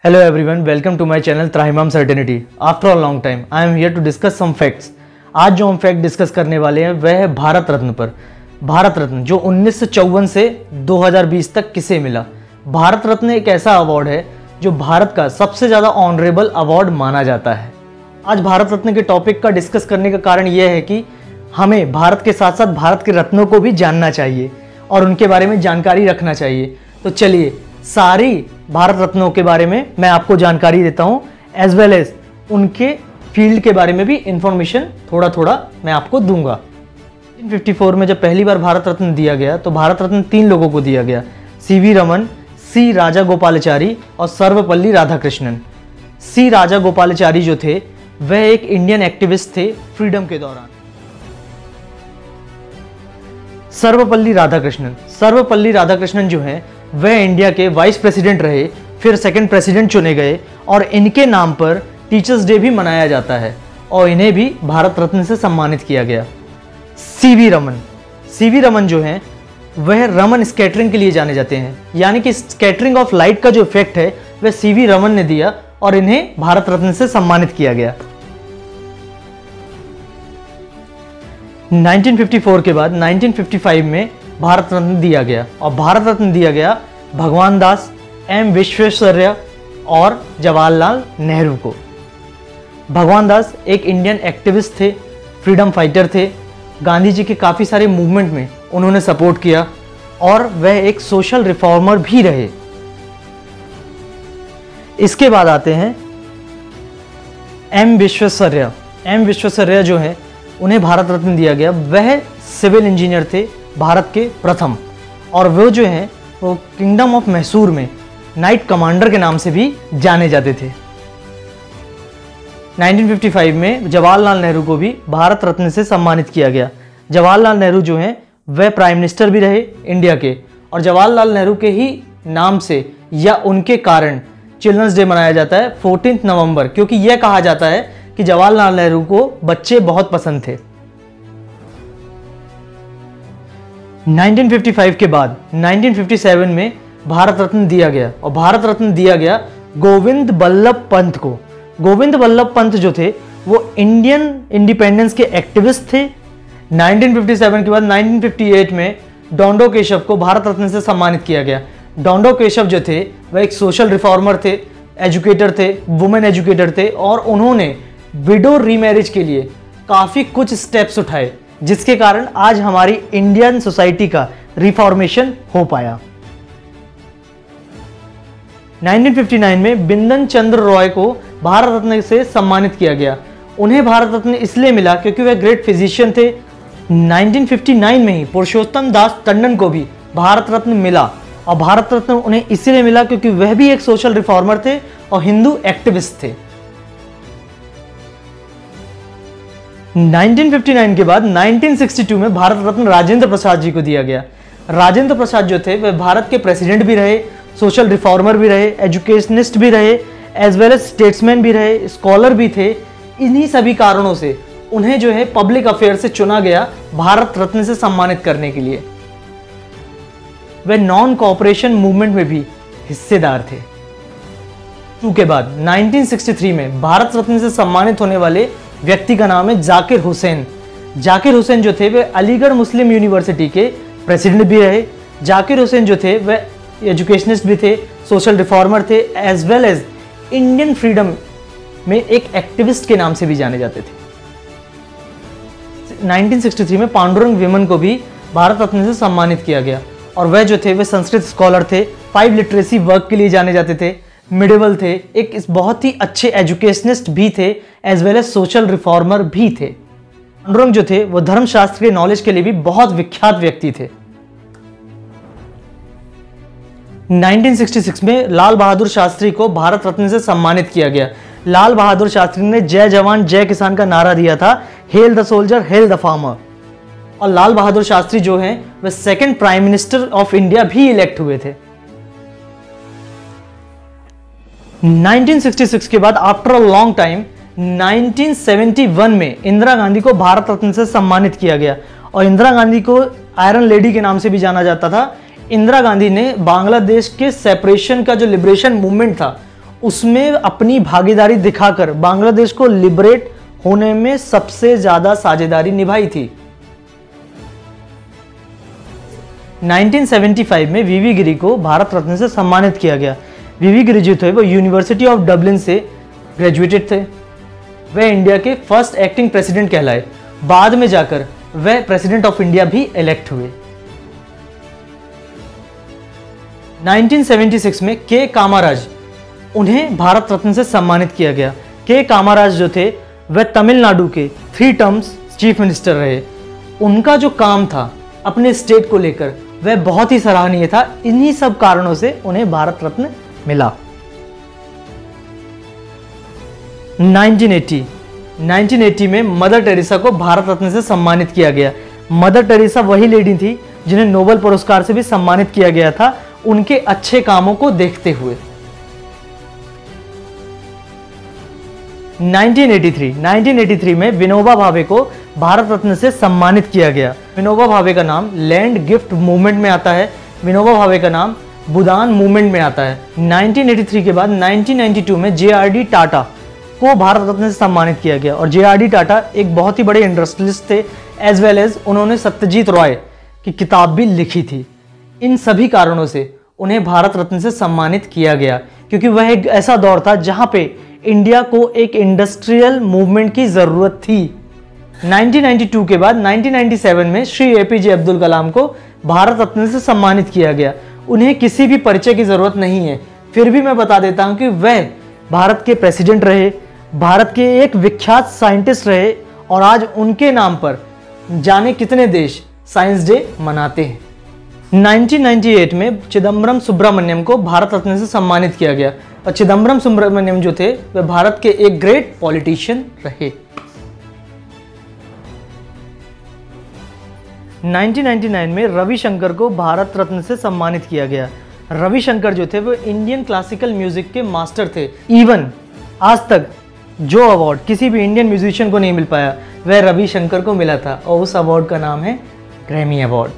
Hello everyone, welcome to my channel Trahimam certainty. After a long time I am here to discuss some facts. आज जो हम fact discuss करने वाले हैं वह है भारत रत्न पर। भारत रत्न जो 1954 से 2020 तक किसे मिला। भारत रत्न एक ऐसा अवार्ड है जो भारत का सबसे ज़्यादा ऑनरेबल अवार्ड माना जाता है। आज भारत रत्न के टॉपिक का डिस्कस करने का कारण यह है कि हमें भारत के साथ साथ भारत के रत्नों को भी जानना चाहिए और उनके बारे में जानकारी रखना चाहिए। तो चलिए सारी भारत रत्नों के बारे में मैं आपको जानकारी देता हूं, एज वेल एज उनके फील्ड के बारे में भी इंफॉर्मेशन थोड़ा थोड़ा मैं आपको दूंगा। 1954 में जब पहली बार भारत रत्न दिया गया तो भारत रत्न 3 लोगों को दिया गया, सीवी रमन, सी राजागोपालाचारी और सर्वपल्ली राधाकृष्णन। सी राजागोपालाचारी जो थे वह एक इंडियन एक्टिविस्ट थे फ्रीडम के दौरान। सर्वपल्ली राधाकृष्णन जो हैं वह इंडिया के वाइस प्रेसिडेंट रहे, फिर सेकंड प्रेसिडेंट चुने गए और इनके नाम पर टीचर्स डे भी मनाया जाता है और इन्हें भी भारत रत्न से सम्मानित किया गया। सीवी रमन जो हैं वह रमन स्कैटरिंग के लिए जाने जाते हैं, यानी कि स्कैटरिंग ऑफ लाइट का जो इफेक्ट है वह सीवी रमन ने दिया और इन्हें भारत रत्न से सम्मानित किया गया। 1954 के बाद 1955 में भारत रत्न दिया गया और भारत रत्न दिया गया भगवान दास, एम विश्वेश्वरैया और जवाहरलाल नेहरू को। भगवान दास एक इंडियन एक्टिविस्ट थे, फ्रीडम फाइटर थे, गांधी जी के काफ़ी सारे मूवमेंट में उन्होंने सपोर्ट किया और वह एक सोशल रिफॉर्मर भी रहे। इसके बाद आते हैं एम विश्वेश्वरैया जो है उन्हें भारत रत्न दिया गया। वह सिविल इंजीनियर थे, भारत के प्रथम, और वो जो हैं वो किंगडम ऑफ मैसूर में नाइट कमांडर के नाम से भी जाने जाते थे। 1955 में जवाहरलाल नेहरू को भी भारत रत्न से सम्मानित किया गया। जवाहरलाल नेहरू जो हैं वह प्राइम मिनिस्टर भी रहे इंडिया के और जवाहरलाल नेहरू के ही नाम से या उनके कारण चिल्ड्रंस डे मनाया जाता है 14 नवंबर, क्योंकि यह कहा जाता है कि जवाहरलाल नेहरू को बच्चे बहुत पसंद थे। 1955 के बाद 1957 में भारत रत्न दिया गया और भारत रत्न दिया गया गोविंद बल्लभ पंत को। गोविंद बल्लभ पंत जो थे वो इंडियन इंडिपेंडेंस के एक्टिविस्ट थे। 1957 के बाद 1958 में डोंडो केशव को भारत रत्न से सम्मानित किया गया। डोंडो केशव जो थे वह एक सोशल रिफॉर्मर थे, एजुकेटर थे, वुमेन एजुकेटर थे और उन्होंने विडो रीमैरिज के लिए काफ़ी कुछ स्टेप्स उठाए, जिसके कारण आज हमारी इंडियन सोसाइटी का रिफॉर्मेशन हो पाया। 1959 में बिंदन चंद्र रॉय को भारत रत्न से सम्मानित किया गया। उन्हें भारत रत्न इसलिए मिला क्योंकि वह ग्रेट फिजिशियन थे। 1959 में ही पुरुषोत्तम दास टंडन को भी भारत रत्न मिला और भारत रत्न उन्हें इसलिए मिला क्योंकि वह भी एक सोशल रिफॉर्मर थे और हिंदू एक्टिविस्ट थे। 1959 के बाद 1962 में भारत रत्न राजेंद्र प्रसाद जी को दिया गया। राजेंद्र प्रसाद जो थे वह भारत के प्रेसिडेंट भी रहे, सोशल रिफॉर्मर भी रहे, एजुकेशनिस्ट भी रहे, एज वेल एज स्टेट्समैन भी रहे, स्कॉलर भी थे। इन्हीं सभी कारणों से उन्हें जो है पब्लिक अफेयर से चुना गया भारत रत्न से सम्मानित करने के लिए। वे नॉन कोऑपरेशन मूवमेंट में भी हिस्सेदार थे। के बाद 1963 में भारत रत्न से सम्मानित होने वाले व्यक्ति का नाम है जाकिर हुसैन। जाकिर हुसैन जो थे वे अलीगढ़ मुस्लिम यूनिवर्सिटी के प्रेसिडेंट भी रहे। जाकिर हुसैन जो थे वह एजुकेशनिस्ट भी थे, सोशल रिफॉर्मर थे, as well as Indian freedom में एक एक्टिविस्ट के नाम से भी जाने जाते थे। 1963 में पांडुरंग विमन को भी भारत रत्न से सम्मानित किया गया और वह जो थे वे संस्कृत स्कॉलर थे, 5 लिटरेसी वर्क के लिए जाने जाते थे, मिडिवल थे, एक इस बहुत ही अच्छे एजुकेशनिस्ट भी थे, as well as social reformer भी थे। पांडुरंग जो थे वो धर्मशास्त्र के नॉलेज के लिए भी बहुत विख्यात व्यक्ति थे। 1966 में लाल बहादुर शास्त्री को भारत रत्न से सम्मानित किया गया। लाल बहादुर शास्त्री ने जय जवान जय किसान का नारा दिया था, hello the soldier hello the farmer, और लाल बहादुर शास्त्री जो हैं वह second prime minister of India भी इलेक्ट हुए थे। 1966 के बाद आफ्टर अ लॉन्ग टाइम 1971 में इंदिरा गांधी को भारत रत्न से सम्मानित किया गया और इंदिरा गांधी को आयरन लेडी के नाम से भी जाना जाता था। इंदिरा गांधी ने बांग्लादेश के सेपरेशन का जो लिबरेशन मूवमेंट था उसमें अपनी भागीदारी दिखाकर बांग्लादेश को लिबरेट होने में सबसे ज्यादा साझेदारी निभाई थी। 1975 में वीवी गिरी को भारत रत्न से सम्मानित किया गया। वीवी गिरी जो थे वो यूनिवर्सिटी ऑफ डबलिन से ग्रेजुएटेड थे। वह इंडिया के फर्स्ट एक्टिंग प्रेसिडेंट कहलाए। बाद में जाकर वह प्रेसिडेंट ऑफ इंडिया भी इलेक्ट हुए। 1976 में के कामाराज, उन्हें भारत रत्न से सम्मानित किया गया। के कामाराज जो थे वह तमिलनाडु के 3 टर्म्स चीफ मिनिस्टर रहे। उनका जो काम था अपने स्टेट को लेकर वह बहुत ही सराहनीय था। इन्हीं सब कारणों से उन्हें भारत रत्न मिला। 1980 में मदर टेरेसा को भारत रत्न से सम्मानित किया गया। मदर टेरेसा वही लेडी थी जिन्हें नोबेल पुरस्कार से भी सम्मानित किया गया था उनके अच्छे कामों को देखते हुए। 1983 में विनोबा भावे को भारत रत्न से सम्मानित किया गया। विनोबा भावे का नाम लैंड गिफ्ट मूवमेंट में आता है। विनोबा भावे का नाम भूदान मूवमेंट में आता है। 1983 के बाद 1992 में JRD टाटा को भारत रत्न से सम्मानित किया गया। और JRD टाटा एक बहुत ही बड़े इंडस्ट्रियलिस्ट थे, एज वेल एज उन्होंने सत्यजीत रॉय की किताब भी लिखी थी। इन सभी कारणों से उन्हें भारत रत्न से सम्मानित किया गया, क्योंकि वह एक ऐसा दौर था जहां पे इंडिया को एक इंडस्ट्रियल मूवमेंट की जरूरत थी। 1992 के बाद 1997 में श्री APJ अब्दुल कलाम को भारत रत्न से सम्मानित किया गया। उन्हें किसी भी परिचय की जरूरत नहीं है, फिर भी मैं बता देता हूं कि वह भारत के प्रेसिडेंट रहे, भारत के एक विख्यात साइंटिस्ट रहे और आज उनके नाम पर जाने कितने देश साइंस डे मनाते हैं। 1998 में चिदम्बरम सुब्रमण्यम को भारत रत्न से सम्मानित किया गया। और चिदम्बरम सुब्रमण्यम जो थे वे भारत के एक ग्रेट पॉलिटिशियन रहे। 1999 में रविशंकर को भारत रत्न से सम्मानित किया गया। रविशंकर जो थे वो इंडियन क्लासिकल म्यूजिक के मास्टर थे। इवन आज तक जो अवार्ड किसी भी इंडियन म्यूजिशियन को नहीं मिल पाया वह रविशंकर को मिला था, और उस अवार्ड का नाम है ग्रैमी अवार्ड।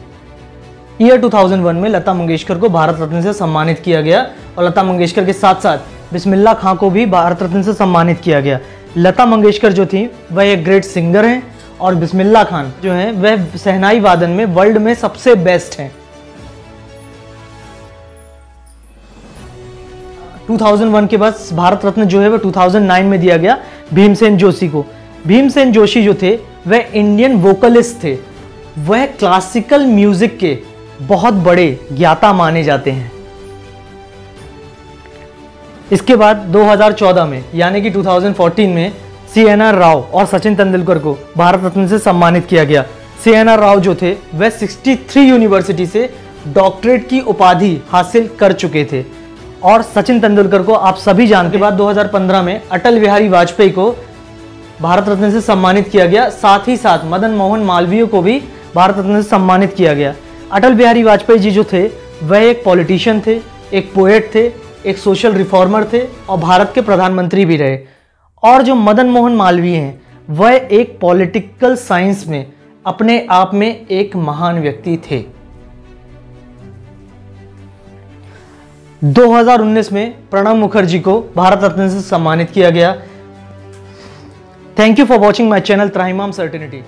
ईयर 2001 में लता मंगेशकर को भारत रत्न से सम्मानित किया गया। और लता मंगेशकर के साथ साथ बिस्मिल्लाह खां को भी भारत रत्न से सम्मानित किया गया। लता मंगेशकर जो थी वह एक ग्रेट सिंगर हैं और बिस्मिल्लाह खान जो हैं वह शहनाई वादन में वर्ल्ड में सबसे बेस्ट हैं। 2001 के बाद भारत रत्न जो है वह 2009 में दिया गया भीमसेन जोशी को। भीमसेन जोशी जो थे वह इंडियन वोकलिस्ट थे। वह क्लासिकल म्यूजिक के बहुत बड़े ज्ञाता माने जाते हैं। इसके बाद 2014 में यानी कि 2014 में CNR राव और सचिन तेंदुलकर को भारत रत्न से सम्मानित किया गया। CNR राव जो थे वह 63 यूनिवर्सिटी से डॉक्टरेट की उपाधि हासिल कर चुके थे। और सचिन तेंदुलकर को आप सभी जानते हैं। के बाद 2015 में अटल बिहारी वाजपेयी को भारत रत्न से सम्मानित किया गया। साथ ही साथ मदन मोहन मालवीय को भी भारत रत्न से सम्मानित किया गया। अटल बिहारी वाजपेयी जी जो थे वह एक पॉलिटिशियन थे, एक पोएट थे, एक सोशल रिफॉर्मर थे और भारत के प्रधानमंत्री भी रहे। और जो मदन मोहन मालवीय हैं वह एक पॉलिटिकल साइंस में अपने आप में एक महान व्यक्ति थे। 2019 में प्रणब मुखर्जी को भारत रत्न से सम्मानित किया गया। Thank you for watching my channel Trahimam certainty.